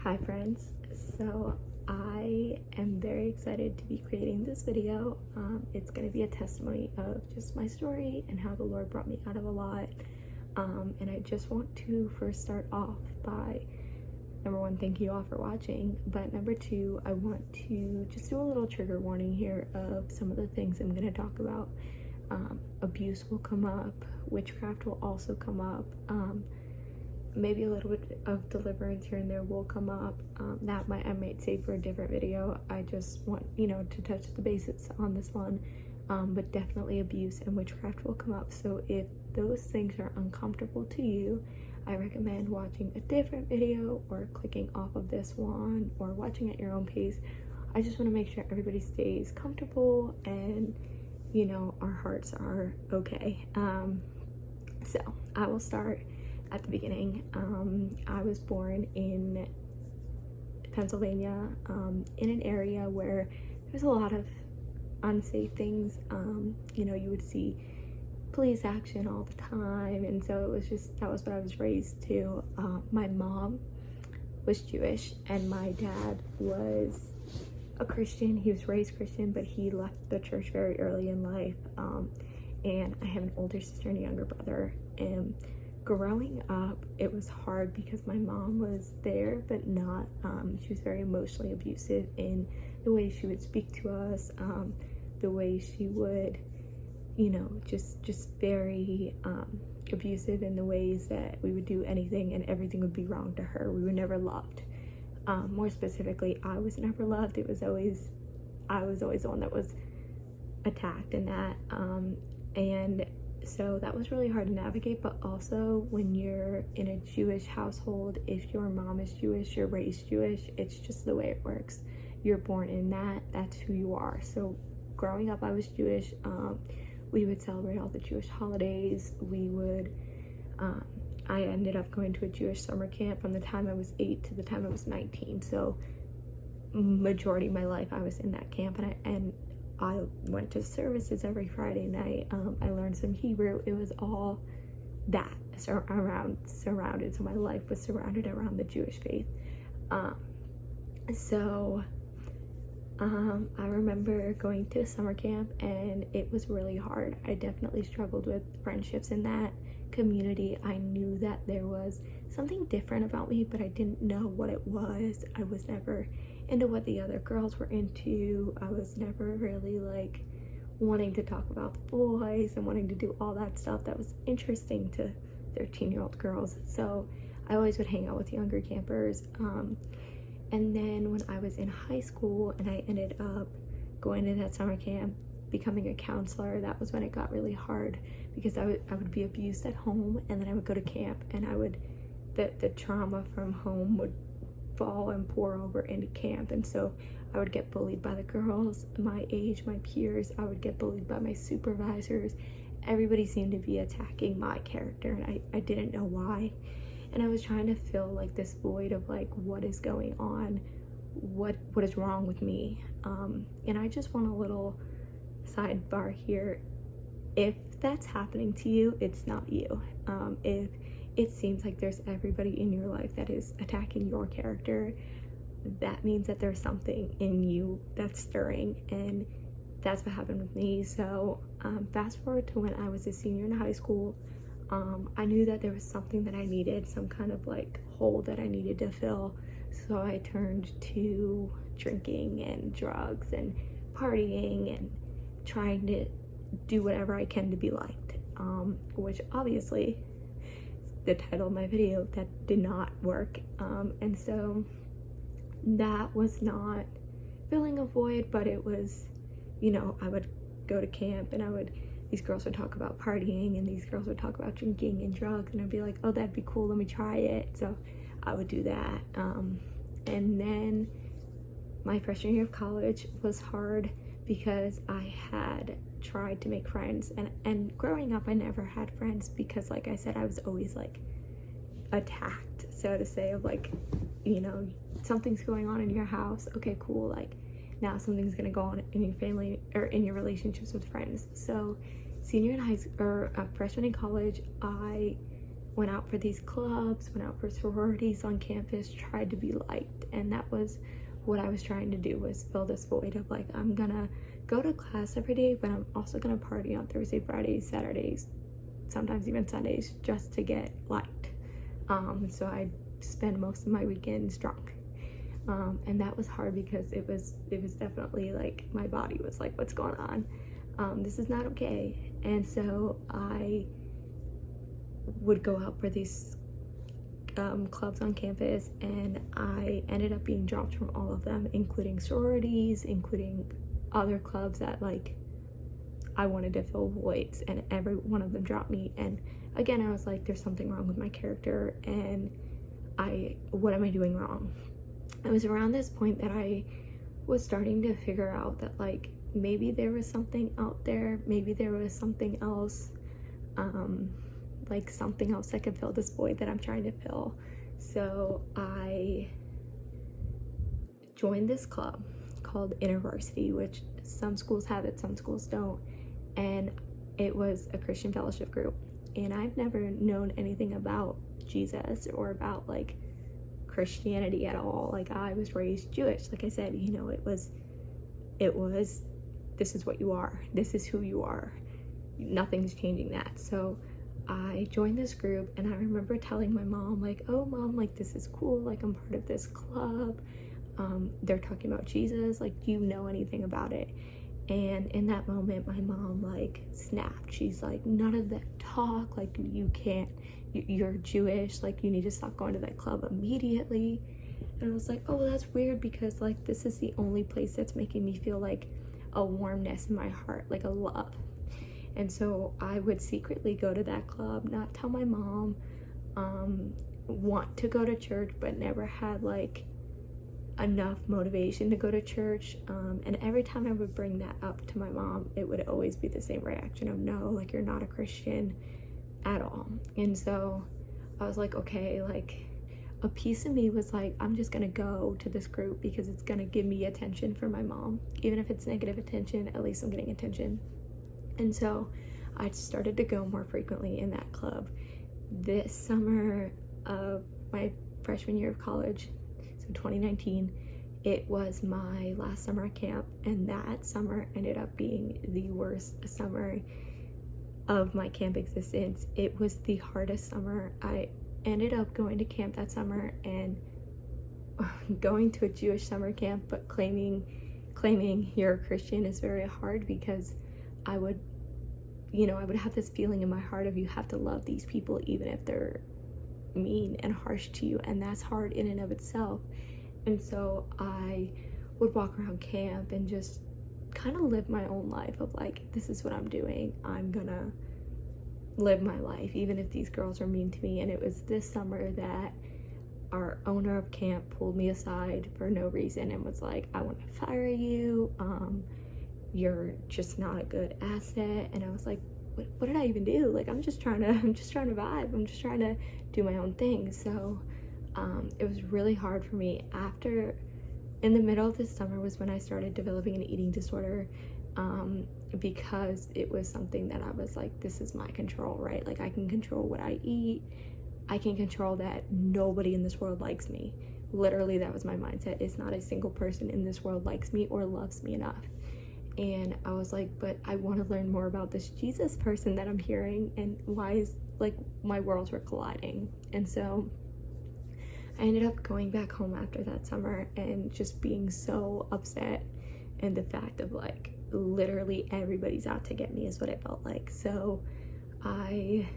Hi friends, so I am very excited to be creating this video. It's going to be a testimony of just my story and how the Lord brought me out of a lot. And I just want to first start off by, number one, thank you all for watching, but number two, I want to just do a little trigger warning here of some of the things I'm going to talk about. Abuse will come up, witchcraft will also come up, maybe a little bit of deliverance here and there will come up. I might save for a different video. I just want, to touch the basics on this one. But definitely abuse and witchcraft will come up. So if those things are uncomfortable to you, I recommend watching a different video or clicking off of this one or watching at your own pace. I just want to make sure everybody stays comfortable and, our hearts are okay. So I will start at the beginning. I was born in Pennsylvania, in an area where there's a lot of unsafe things. You would see police action all the time, and so that was what I was raised to. My mom was Jewish and my dad was a Christian. He was raised Christian, but he left the church very early in life. And I have an older sister and a younger brother, and growing up, it was hard because my mom was there, but not, she was very emotionally abusive in the way she would speak to us, the way she would, just very abusive in the ways that we would do anything and everything would be wrong to her. We were never loved. More specifically, I was never loved. I was always the one that was attacked in that. And so that was really hard to navigate, but also when you're in a Jewish household, if your mom is Jewish, you're raised Jewish, it's just the way it works. You're born in that's who you are. So growing up, I was Jewish. We would celebrate all the Jewish holidays. I ended up going to a Jewish summer camp from the time I was 8 to the time I was 19. So majority of my life I was in that camp, and I went to services every Friday night. I learned some Hebrew. It was all that surrounded. So my life was surrounded around the Jewish faith. I remember going to summer camp and it was really hard. I definitely struggled with friendships in that community. I knew that there was something different about me, but I didn't know what it was. I was never into what the other girls were into. I was never really wanting to talk about the boys and wanting to do all that stuff that was interesting to 13-year-old girls. So I always would hang out with younger campers. And then when I was in high school and I ended up going to that summer camp, becoming a counselor, that was when it got really hard because I would be abused at home, and then I would go to camp and the trauma from home would fall and pour over into camp. And so I would get bullied by the girls my age, my peers. I would get bullied by my supervisors. Everybody seemed to be attacking my character, and I didn't know why. And I was trying to fill this void of what is going on, what is wrong with me. And I just want a little sidebar here. If that's happening to you, it's not you. If it seems like there's everybody in your life that is attacking your character, that means that there's something in you that's stirring, and that's what happened with me. So fast forward to when I was a senior in high school. I knew that there was something that I needed, some kind of hole that I needed to fill. So I turned to drinking and drugs and partying and trying to do whatever I can to be liked, which obviously the title of my video, that did not work. And so that was not filling a void, but it was, I would go to camp and these girls would talk about partying and these girls would talk about drinking and drugs, and I'd be like, oh, that'd be cool, let me try it. So I would do that. And then my freshman year of college was hard because I had tried to make friends, and growing up I never had friends because, like I said, I was always attacked, so to say, of something's going on in your house, okay, cool, now something's gonna go on in your family or in your relationships with friends. So freshman in college, I went out for these clubs, went out for sororities on campus, tried to be liked. And that was what I was trying to do, was fill this void of like, I'm gonna go to class every day, but I'm also gonna party on Thursday, Fridays, Saturdays, sometimes even Sundays, just to get liked. So I spend most of my weekends drunk. And that was hard because it was definitely like my body was like, what's going on? This is not okay. And so I would go out for these clubs on campus, and I ended up being dropped from all of them, including sororities, including other clubs that like I wanted to fill voids, and every one of them dropped me. And again, I was like, there's something wrong with my character, and what am I doing wrong? It was around this point that I was starting to figure out that like maybe there was something out there, maybe there was something else, like something else that could fill this void that I'm trying to fill. So I joined this club called InterVarsity, which some schools have it, some schools don't, and it was a Christian fellowship group. And I've never known anything about Jesus or about like Christianity at all. Like, I was raised Jewish. Like I said, you know, it was this is what you are, this is who you are, nothing's changing that. So I joined this group, and I remember telling my mom like, oh mom, like this is cool, like I'm part of this club, they're talking about Jesus, like do you know anything about it? And in that moment my mom like snapped. She's like, none of that talk, like you can't, you're Jewish, like you need to stop going to that club immediately. And I was like, oh, that's weird, because like this is the only place that's making me feel like a warmness in my heart, like a love. And so I would secretly go to that club, not tell my mom, want to go to church, but never had like enough motivation to go to church. And every time I would bring that up to my mom, it would always be the same reaction of, no, like you're not a Christian at all. And so I was like, okay, like a piece of me was like, I'm just gonna go to this group because it's gonna give me attention from my mom. Even if it's negative attention, at least I'm getting attention. And so I started to go more frequently in that club. This summer of my freshman year of college, so 2019, it was my last summer at camp, and that summer ended up being the worst summer of my camp existence. It was the hardest summer. I ended up going to camp that summer and going to a Jewish summer camp, but claiming you're a Christian is very hard, because I would have this feeling in my heart of, you have to love these people even if they're mean and harsh to you, and that's hard in and of itself. And so I would walk around camp and just kind of live my own life of like, this is what I'm doing, I'm gonna live my life even if these girls are mean to me. And it was this summer that our owner of camp pulled me aside for no reason and was like, I want to fire you, you're just not a good asset. And I was like, what did I even do? Like, I'm just trying to vibe, I'm just trying to do my own thing. So it was really hard for me. In the middle of this summer was when I started developing an eating disorder, because it was something that I was like, this is my control, right? Like, I can control what I eat, I can control that nobody in this world likes me. Literally, that was my mindset. It's not a single person in this world likes me or loves me enough. And I was like, but I want to learn more about this Jesus person that I'm hearing, and why is, like, my worlds were colliding. And so I ended up going back home after that summer and just being so upset, and the fact of like, literally everybody's out to get me is what it felt like. So I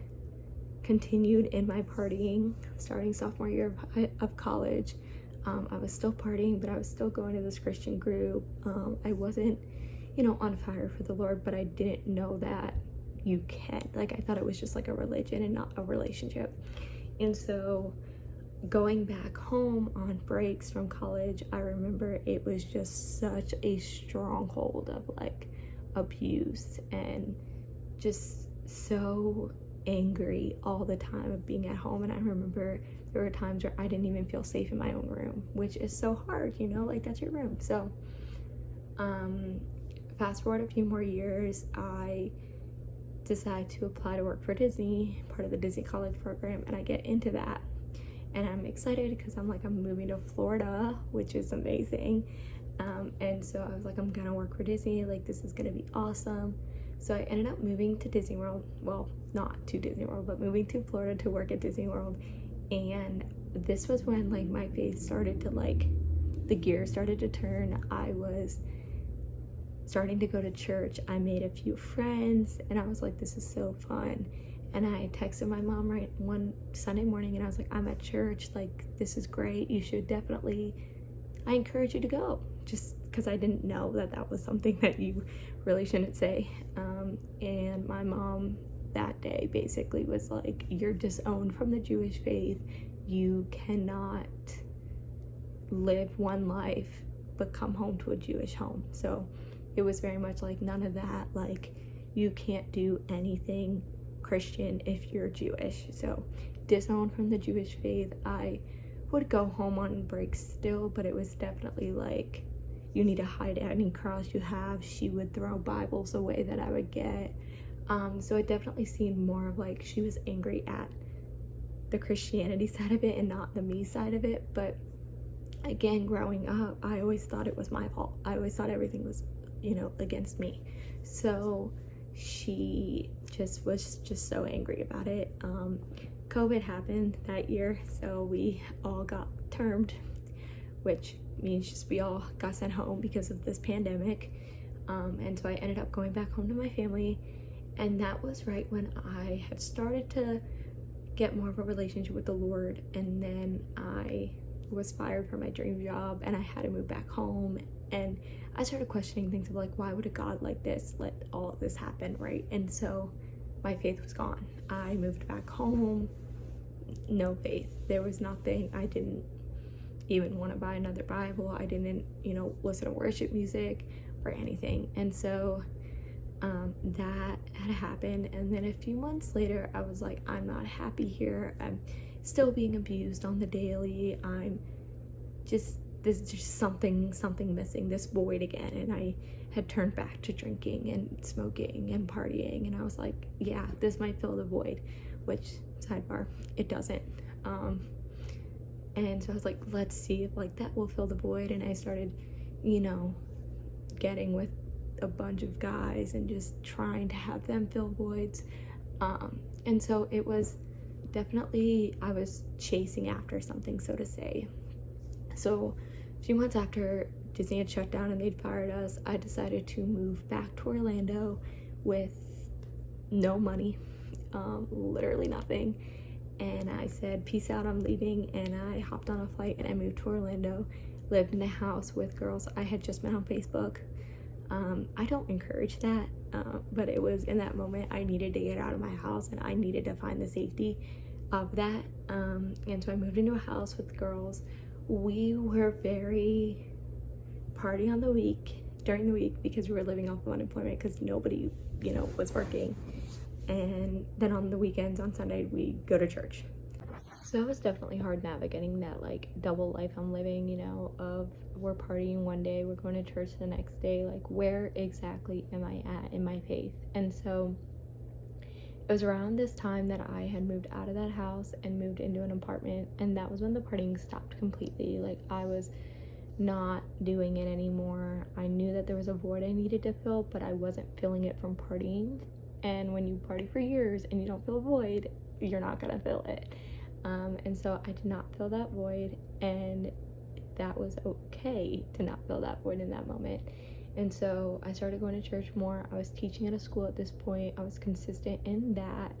continued in my partying starting sophomore year of college. I was still partying, but I was still going to this Christian group. I wasn't, on fire for the Lord, but I didn't know that you can. Like, I thought it was just like a religion and not a relationship. And so going back home on breaks from college, I remember it was just such a stronghold of like abuse, and just so angry all the time of being at home. And I remember there were times where I didn't even feel safe in my own room, which is so hard, like that's your room. So fast forward a few more years, I decide to apply to work for Disney, part of the Disney College program, and I get into that. And I'm excited because I'm moving to Florida, which is amazing. And so I was like, I'm gonna work for Disney, like this is gonna be awesome. So I ended up moving to Disney World, well, not to Disney World, but moving to Florida to work at Disney World. And this was when like my faith started to the gears started to turn. I was starting to go to church. I made a few friends and I was like, this is so fun. And I texted my mom right one Sunday morning and I was like, I'm at church, like this is great, you should definitely, I encourage you to go, just because I didn't know that was something that you really shouldn't say. And my mom that day basically was like, you're disowned from the Jewish faith, you cannot live one life but come home to a Jewish home. So it was very much like none of that, like you can't do anything Christian if you're Jewish. So disowned from the Jewish faith. I would go home on breaks still, but it was definitely like, you need to hide any cross you have. She would throw Bibles away that I would get. So it definitely seemed more of like she was angry at the Christianity side of it and not the me side of it. But again, growing up, I always thought it was my fault. I always thought everything was, against me. So she just was just so angry about it. COVID happened that year, so we all got termed, which means just we all got sent home because of this pandemic. And so I ended up going back home to my family, and that was right when I had started to get more of a relationship with the Lord. And then I was fired from my dream job and I had to move back home, and I started questioning things of like, why would a God like this let all of this happen, right? And so my faith was gone. I moved back home, no faith. There was nothing. I didn't even want to buy another Bible. I didn't, listen to worship music or anything. And so that had happened. And then a few months later, I was like, I'm not happy here. I'm still being abused on the daily. There's just something missing, this void again. And I had turned back to drinking and smoking and partying. And I was like, yeah, this might fill the void, which, sidebar, it doesn't. And so I was like, let's see if that will fill the void. And I started, getting with a bunch of guys and just trying to have them fill voids. And so it was definitely, I was chasing after something, so to say. So a few months after Disney had shut down and they'd fired us, I decided to move back to Orlando with no money, literally nothing. And I said, peace out, I'm leaving. And I hopped on a flight and I moved to Orlando, lived in a house with girls I had just met on Facebook. I don't encourage that, but it was in that moment I needed to get out of my house and I needed to find the safety of that. And so I moved into a house with girls. We were very party on the week, during the week, because we were living off of unemployment because nobody, was working. And then on the weekends, on Sunday, we go to church. So it was definitely hard navigating that double life I'm living, of we're partying one day, we're going to church the next day, where exactly am I at in my faith? And so it was around this time that I had moved out of that house and moved into an apartment, and that was when the partying stopped completely. I was not doing it anymore. I knew that there was a void I needed to fill, but I wasn't filling it from partying. And when you party for years and you don't fill a void, you're not gonna fill it. And so I did not fill that void, and that was okay to not fill that void in that moment. And so I started going to church more. I was teaching at a school at this point. I was consistent in that.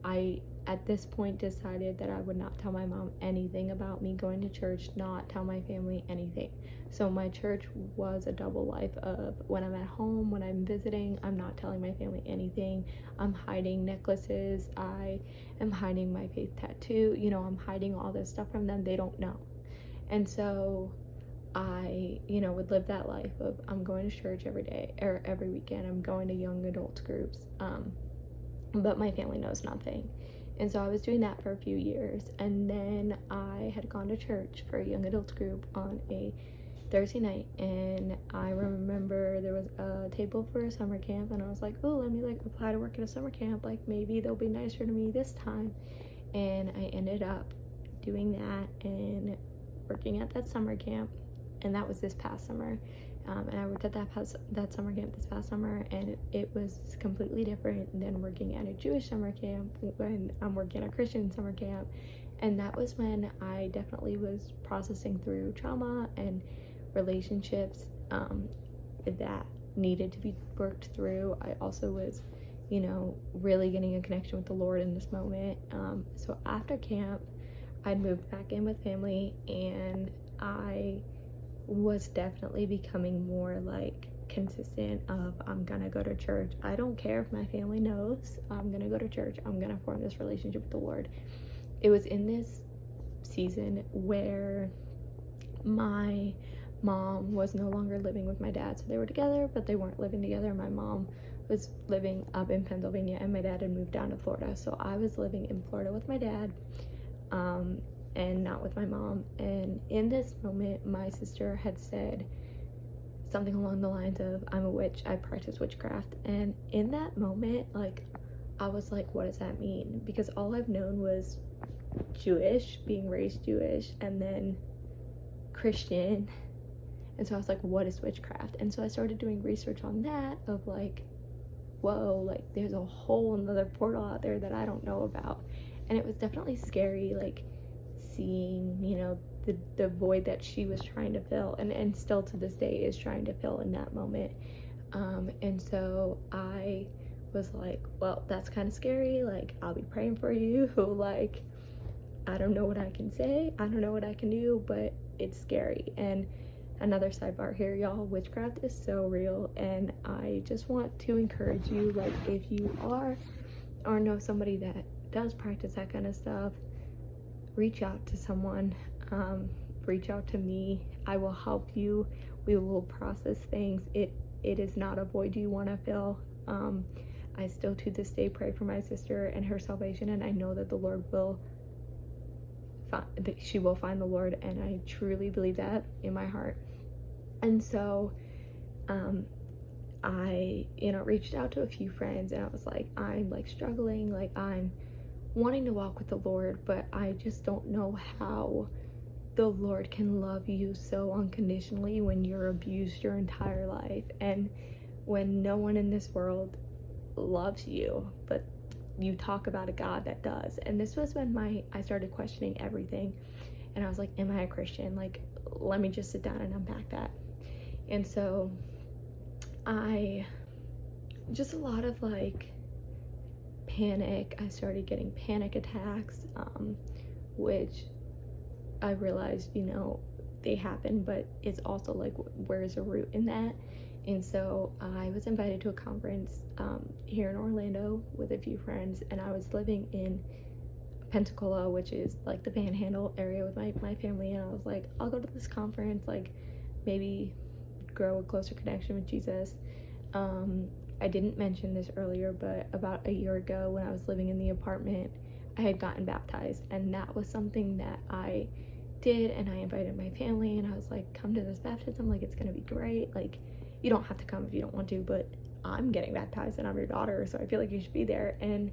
I, at this point, decided that I would not tell my mom anything about me going to church, not tell my family anything. So my church was a double life of when I'm at home, when I'm visiting, I'm not telling my family anything. I'm hiding necklaces. I am hiding my faith tattoo. I'm hiding all this stuff from them. They don't know. And so I, would live that life of I'm going to church every day or every weekend. I'm going to young adults groups. But my family knows nothing. And so I was doing that for a few years. And then I had gone to church for a young adults group on a Thursday night, and I remember there was a table for a summer camp, and I was like, oh, let me like apply to work at a summer camp, like maybe they'll be nicer to me this time. And I ended up doing that and working at that summer camp, and that was this past summer. And I worked at that summer camp this past summer, and it was completely different than working at a Jewish summer camp when I'm working at a Christian summer camp. And that was when I definitely was processing through trauma and relationships that needed to be worked through. I also was, really getting a connection with the Lord in this moment. So after camp, I'd moved back in with family, and I was definitely becoming more like consistent of I'm gonna go to church. I don't care if my family knows. I'm gonna go to church. I'm gonna form this relationship with the Lord. It was in this season where my mom was no longer living with my dad, so they were together but they weren't living together. My mom was living up in Pennsylvania and my dad had moved down to Florida, so I was living in Florida with my dad and not with my mom. And in this moment, my sister had said something along the lines of, I'm a witch, I practice witchcraft. And in that moment, like, I was like, what does that mean? Because all I've known was Jewish, being raised Jewish, and then Christian. And so I was like, what is witchcraft? And so I started doing research on that of like, whoa, like there's a whole another portal out there that I don't know about. And it was definitely scary, like seeing, the void that she was trying to fill and still to this day is trying to fill in that moment. And so I was like, well, that's kind of scary. Like, I'll be praying for you. Like, I don't know what I can say. I don't know what I can do, but it's scary. And another sidebar here, y'all, witchcraft is so real. And I just want to encourage you, like, if you are or know somebody that does practice that kind of stuff, reach out to someone. Reach out to me. I will help you. We will process things. It is not a void you want to fill. I still to this day pray for my sister and her salvation, and I know that the Lord will she will find the Lord, and I truly believe that in my heart. And so I reached out to a few friends, and I was like, I'm like struggling, like I'm wanting to walk with the Lord, but I just don't know how the Lord can love you so unconditionally when you're abused your entire life and when no one in this world loves you, but you talk about a God that does. And this was when I started questioning everything, and I was like, am I a Christian? Like, let me just sit down and unpack that. And so just a lot of like panic. I started getting panic attacks, which I realized, they happen, but it's also like, where's the root in that? And so I was invited to a conference here in Orlando with a few friends, and I was living in Pensacola, which is like the Panhandle area with my family, and I was like, I'll go to this conference, like maybe grow a closer connection with Jesus. I didn't mention this earlier, but about a year ago when I was living in the apartment, I had gotten baptized, and that was something that I did, and I invited my family, and I was like, come to this baptism, like it's gonna be great, like you don't have to come if you don't want to, but I'm getting baptized and I'm your daughter, so I feel like you should be there. And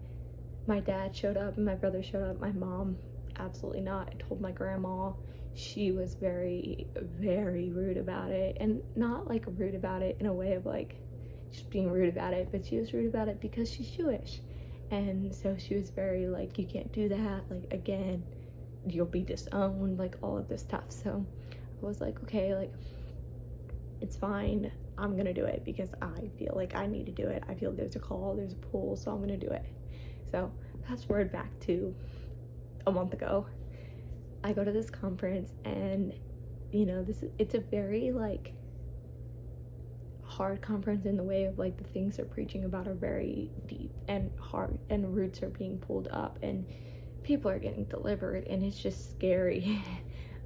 my dad showed up and my brother showed up. My mom, absolutely not. I told my grandma. She was very, very rude about it, and not like rude about it in a way of like just being rude about it, but she was rude about it because she's Jewish. And so she was very like, you can't do that, like again, you'll be disowned, like all of this stuff. So I was like, okay, like it's fine, I'm gonna do it because I feel like I need to do it. I feel there's a call, there's a pull, so I'm gonna do it. So fast forward back to a month ago, I go to this conference, and it's a very like hard conference in the way of like the things they're preaching about are very deep and hard, and roots are being pulled up, and people are getting delivered, and it's just scary.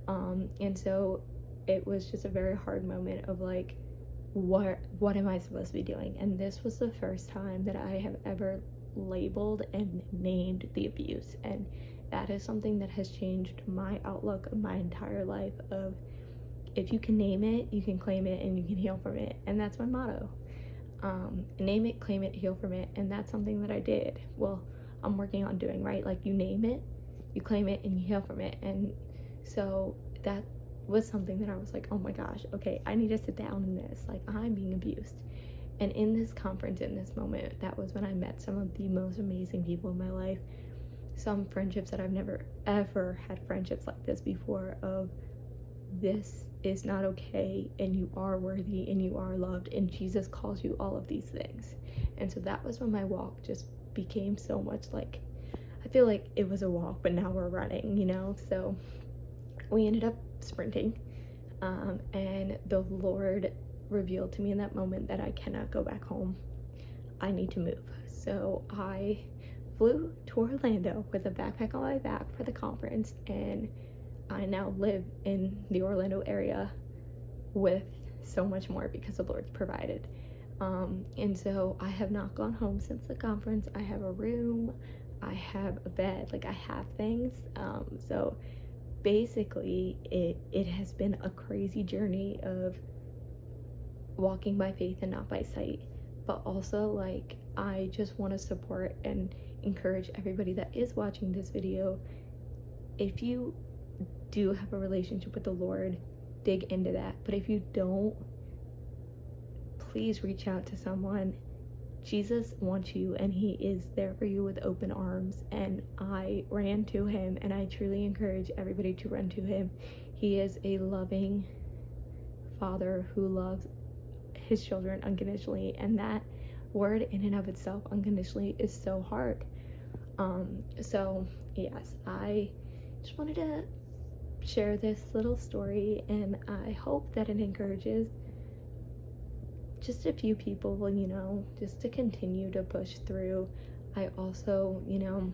And so it was just a very hard moment of like, what am I supposed to be doing? And this was the first time that I have ever labeled and named the abuse, and that is something that has changed my outlook of my entire life. Of if you can name it, you can claim it, and you can heal from it. And that's my motto. Name it, claim it, heal from it. And that's something that I did. Well, I'm working on doing, right? Like, you name it, you claim it, and you heal from it. And so that was something that I was like, oh my gosh, okay, I need to sit down in this. Like, I'm being abused. And in this conference, in this moment, that was when I met some of the most amazing people in my life. Some friendships that I've never ever had friendships like this before, of this is not okay, and you are worthy, and you are loved, and Jesus calls you all of these things. And so that was when my walk just became so much like, I feel like it was a walk, but now we're running, you know? So we ended up sprinting, and the Lord revealed to me in that moment that I cannot go back home. I need to move. So I flew to Orlando with a backpack on my back for the conference, and I now live in the Orlando area with so much more because the Lord's provided. And so I have not gone home since the conference. I have a room, I have a bed, like, I have things. So basically it has been a crazy journey of walking by faith and not by sight. But also, like, I just want to support and encourage everybody that is watching this video. If you do have a relationship with the Lord, dig into that. But if you don't, please reach out to someone. Jesus wants you, and he is there for you with open arms. And I ran to him, and I truly encourage everybody to run to him. He is a loving father who loves his children unconditionally, and that word in and of itself, unconditionally, is so hard. So yes, I just wanted to share this little story, and I hope that it encourages just a few people, you know, just to continue to push through. I also, you know,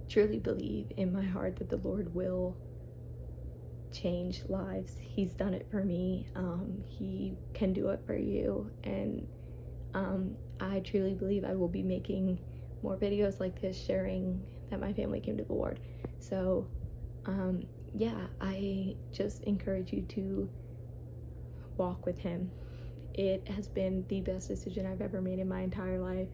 truly believe in my heart that the Lord will change lives. He's done it for me. He can do it for you. And I truly believe I will be making more videos like this, sharing that my family came to the Lord. So yeah, I just encourage you to walk with him. It has been the best decision I've ever made in my entire life.